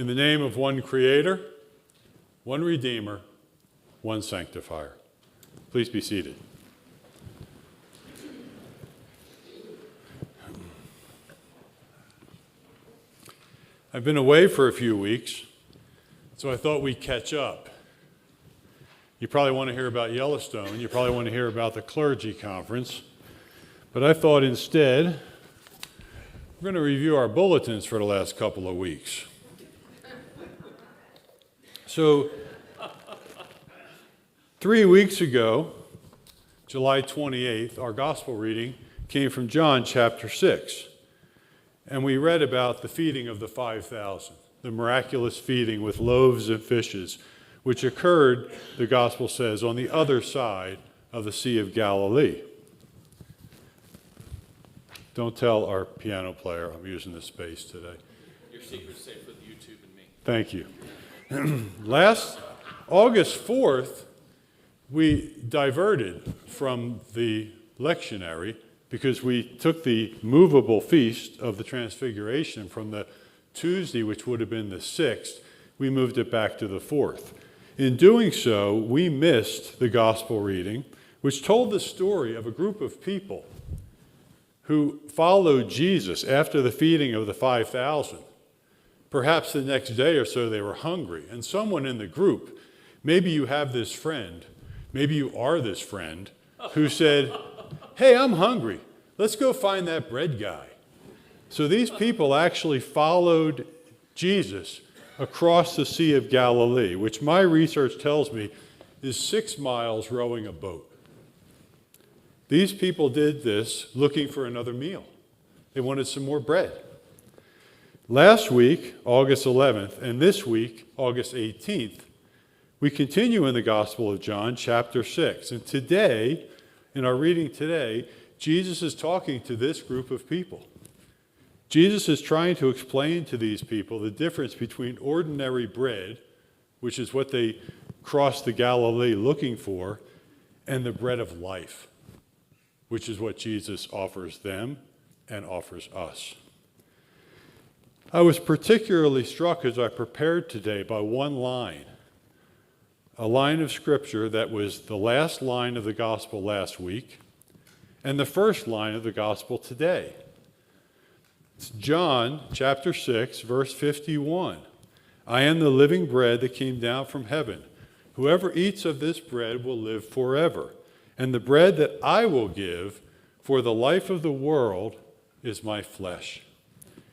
In the name of one Creator, one Redeemer, one Sanctifier. Please be seated. I've been away for a few weeks, so I thought we'd catch up. You probably want to hear about Yellowstone. You probably want to hear about the clergy conference. But I thought instead, we're going to review our bulletins for the last couple of weeks. So, 3 weeks ago, July 28th, our gospel reading came from John chapter 6. And we read about the feeding of the 5,000, the miraculous feeding with loaves and fishes, which occurred, the gospel says, on the other side of the Sea of Galilee. Don't tell our piano player I'm using this space today. Your secret's safe with YouTube and me. Thank you. Last August 4th, we diverted from the lectionary because we took the movable feast of the Transfiguration from the Tuesday, which would have been the 6th, we moved it back to the 4th. In doing so, we missed the gospel reading, which told the story of a group of people who followed Jesus after the feeding of the 5,000. Perhaps the next day or so they were hungry, and someone in the group, maybe you have this friend, maybe you are this friend, who said, "Hey, I'm hungry. Let's go find that bread guy." So these people actually followed Jesus across the Sea of Galilee, which my research tells me is 6 miles rowing a boat. These people did this looking for another meal. They wanted some more bread. Last week, August 11th, and this week, August 18th, we continue in the Gospel of John, chapter 6. And today, in our reading today, Jesus is talking to this group of people. Jesus is trying to explain to these people the difference between ordinary bread, which is what they crossed the Galilee looking for, and the bread of life, which is what Jesus offers them and offers us. I was particularly struck as I prepared today by one line, a line of scripture that was the last line of the gospel last week and the first line of the gospel today. It's John chapter 6, verse 51. "I am the living bread that came down from heaven. Whoever eats of this bread will live forever. And the bread that I will give for the life of the world is my flesh."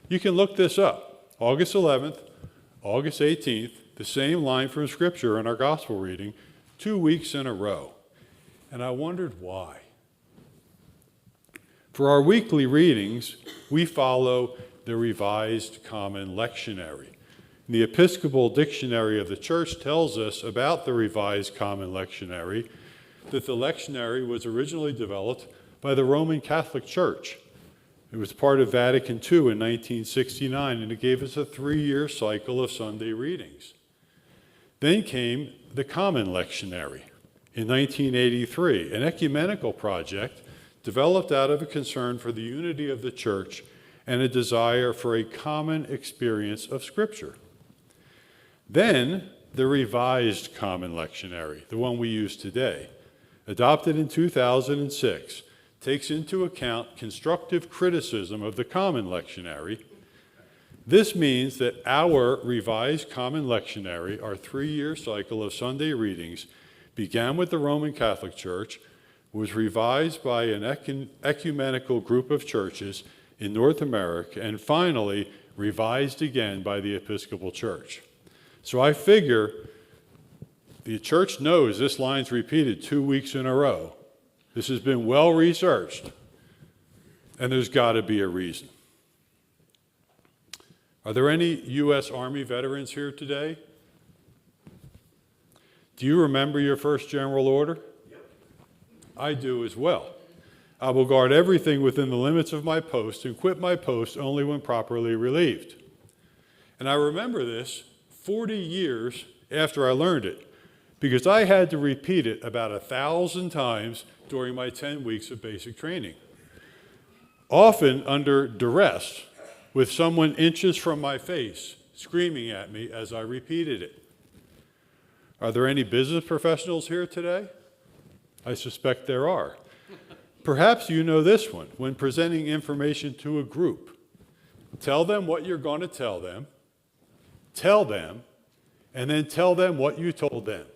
You can look this up. August 11th, August 18th, the same line from Scripture in our gospel reading, 2 weeks in a row. And I wondered why. For our weekly readings, we follow the Revised Common Lectionary. The Episcopal Dictionary of the Church tells us about the Revised Common Lectionary that the lectionary was originally developed by the Roman Catholic Church. It was part of Vatican II in 1969, and it gave us a 3-year cycle of Sunday readings. Then came the Common Lectionary in 1983, an ecumenical project developed out of a concern for the unity of the church and a desire for a common experience of Scripture. Then the Revised Common Lectionary, the one we use today, adopted in 2006, takes into account constructive criticism of the Common Lectionary. This means that our Revised Common Lectionary, our 3-year cycle of Sunday readings, began with the Roman Catholic Church, was revised by an ecumenical group of churches in North America, and finally revised again by the Episcopal Church. So I figure the church knows this line's repeated 2 weeks in a row. This has been well researched, and there's got to be a reason. Are there any U.S. Army veterans here today? Do you remember your first general order? Yep. I do as well. I will guard everything within the limits of my post and quit my post only when properly relieved. And I remember this 40 years after I learned it, because I had to repeat it about 1,000 times during my 10 weeks of basic training. Often under duress, with someone inches from my face screaming at me as I repeated it. Are there any business professionals here today? I suspect there are. Perhaps you know this one. When presenting information to a group, tell them what you're going to tell them, and then tell them what you told them.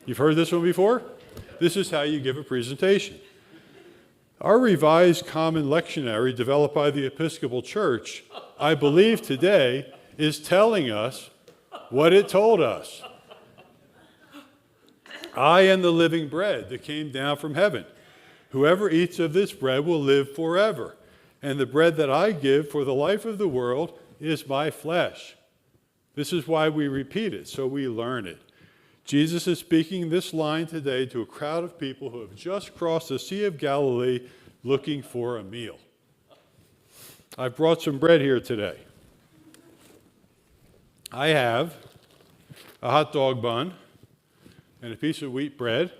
You've heard this one before? This is how you give a presentation. Our revised common lectionary developed by the Episcopal Church, I believe today, is telling us what it told us. I am the living bread that came down from heaven. Whoever eats of this bread will live forever. And the bread that I give for the life of the world is my flesh. This is why we repeat it, so we learn it. Jesus is speaking this line today to a crowd of people who have just crossed the Sea of Galilee looking for a meal. I've brought some bread here today. I have a hot dog bun and a piece of wheat bread.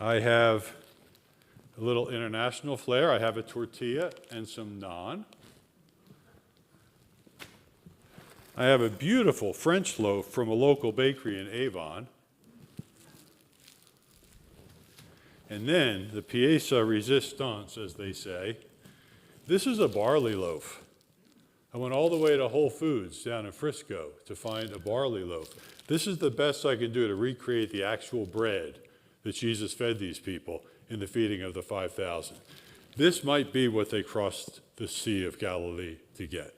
I have a little international flair. I have a tortilla and some naan. I have a beautiful French loaf from a local bakery in Avon. And then the pièce de résistance, as they say. This is a barley loaf. I went all the way to Whole Foods down in Frisco to find a barley loaf. This is the best I can do to recreate the actual bread that Jesus fed these people in the feeding of the 5,000. This might be what they crossed the Sea of Galilee to get.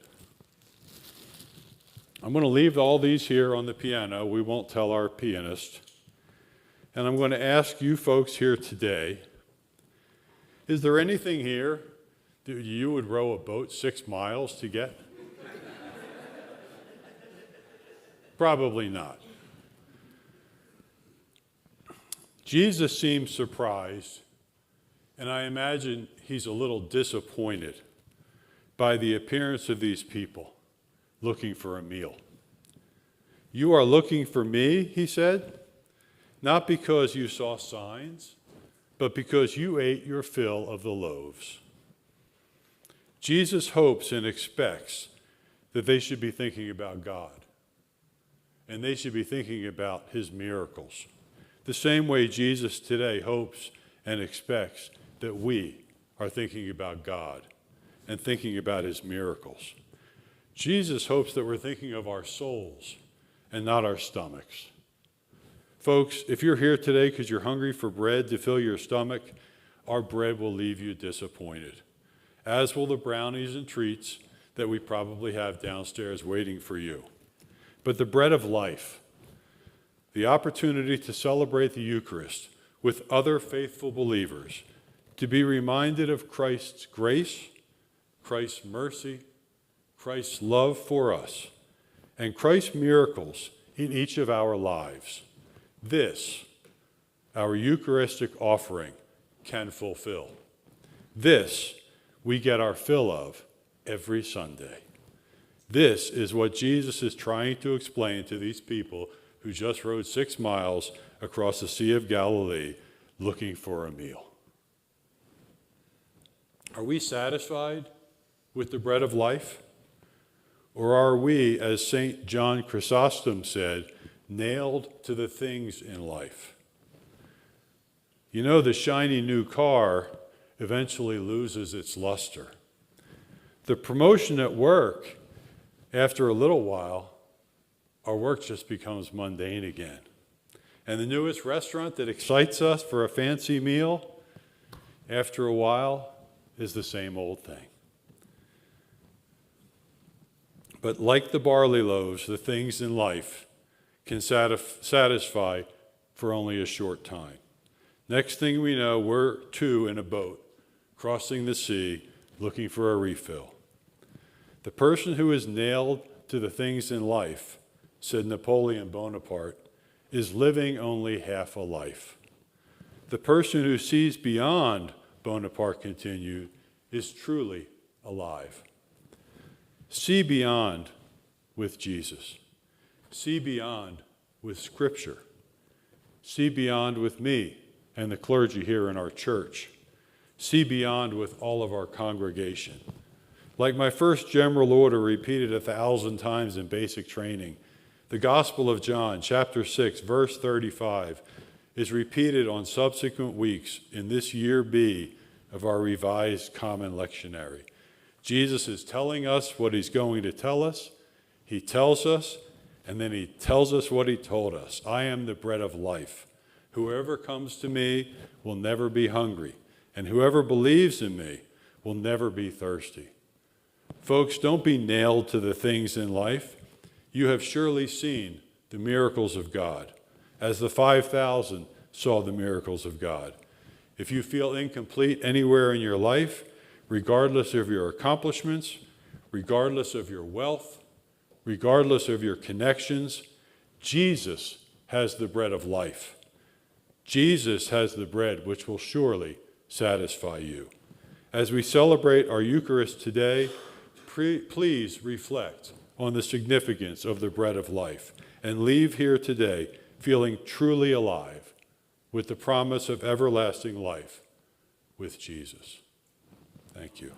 I'm going to leave all these here on the piano. We won't tell our pianist. And I'm going to ask you folks here today, is there anything here that you would row a boat 6 miles to get? Probably not. Jesus seems surprised, and I imagine he's a little disappointed by the appearance of these people looking for a meal. You are looking for me, he said, not because you saw signs, but because you ate your fill of the loaves. Jesus hopes and expects that they should be thinking about God, and they should be thinking about his miracles. The same way Jesus today hopes and expects that we are thinking about God and thinking about his miracles. Jesus hopes that we're thinking of our souls and not our stomachs. Folks, if you're here today because you're hungry for bread to fill your stomach, our bread will leave you disappointed, as will the brownies and treats that we probably have downstairs waiting for you. But the bread of life, the opportunity to celebrate the Eucharist with other faithful believers, to be reminded of Christ's grace, Christ's mercy, Christ's love for us, and Christ's miracles in each of our lives. This, our Eucharistic offering, can fulfill. This, we get our fill of every Sunday. This is what Jesus is trying to explain to these people who just rode 6 miles across the Sea of Galilee looking for a meal. Are we satisfied with the bread of life? Or are we, as St. John Chrysostom said, nailed to the things in life? You know, the shiny new car eventually loses its luster. The promotion at work, after a little while, our work just becomes mundane again. And the newest restaurant that excites us for a fancy meal, after a while, is the same old thing. But like the barley loaves, the things in life can satisfy for only a short time. Next thing we know, we're two in a boat, crossing the sea, looking for a refill. The person who is nailed to the things in life, said Napoleon Bonaparte, is living only half a life. The person who sees beyond, Bonaparte continued, is truly alive. See beyond with Jesus. See beyond with Scripture. See beyond with me and the clergy here in our church. See beyond with all of our congregation. Like my first general order repeated 1,000 times in basic training, the Gospel of John, chapter 6, verse 35, is repeated on subsequent weeks in this year B of our Revised Common Lectionary. Jesus is telling us what he's going to tell us. He tells us, and then he tells us what he told us. I am the bread of life. Whoever comes to me will never be hungry, and whoever believes in me will never be thirsty. Folks, don't be nailed to the things in life. You have surely seen the miracles of God, as the 5,000 saw the miracles of God. If you feel incomplete anywhere in your life, regardless of your accomplishments, regardless of your wealth, regardless of your connections, Jesus has the bread of life. Jesus has the bread which will surely satisfy you. As we celebrate our Eucharist today, please reflect on the significance of the bread of life and leave here today feeling truly alive with the promise of everlasting life with Jesus. Thank you.